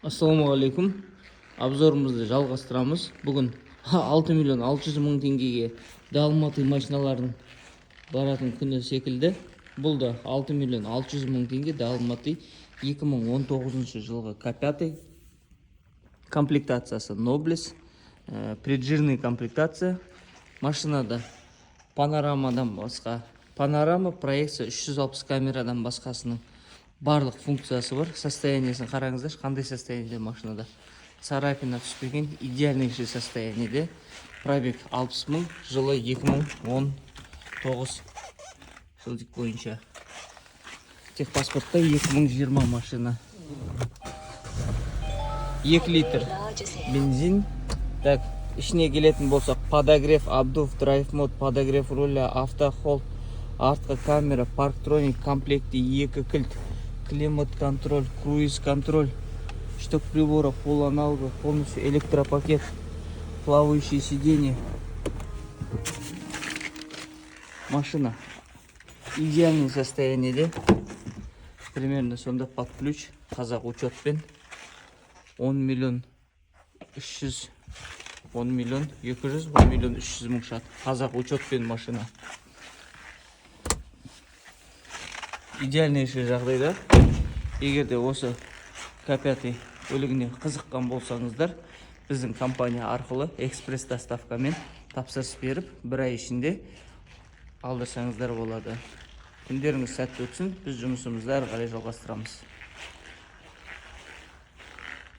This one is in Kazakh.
Ассалаумағалейкум. Обзорымызды жалғастырамыз. Бүгін 6 миллион 600 мың теңгеге Далматы машиналардың баратын күні секілді. Бұл да 6 миллион 600 мың теңге Далматы 2019 жылғы К5 комплектациясы Nobles, преджирный комплектация. Машинада панорамадан басқа панорама, проекция, 360 камерадан басқасының барлық функциясы бар. Состояниесін қараңыздар, қандай состояниеде машинада. Царапина түспеген, идеальнейший состояниеде. Пробег 60 мың, жылы 2019 жылдық бойынша. Техпаспортта 2020 машина. 2 литр бензин. Так, ішіне келетін болсақ, подогрев, обдув, драйв мод, подогрев руля, автохолд, артқы камера, парктроник комплекті, 2 кілт, климат контроль, круиз контроль, шток прибора, полуаналога, полностью электропакет, плавающие сиденья. Машина идеальное состояние, примерно сонда под ключ, қазақ учетпен 10 миллион 300, 10 миллион 200, 10 миллион 300 мың шат. Қазақ учетпен машина. Идеальнейший жағдайда. Егерде осы К5 бөлігіне қызыққан болсаңыздар, біздің компания арқылы экспресс доставкамен тапсырыс беріп, 1 ай ішінде алдырсаңыздар болады. Күндеріңіз сәтті өтсін, біз жұмысымызды әрі қарай жалғастырамыз.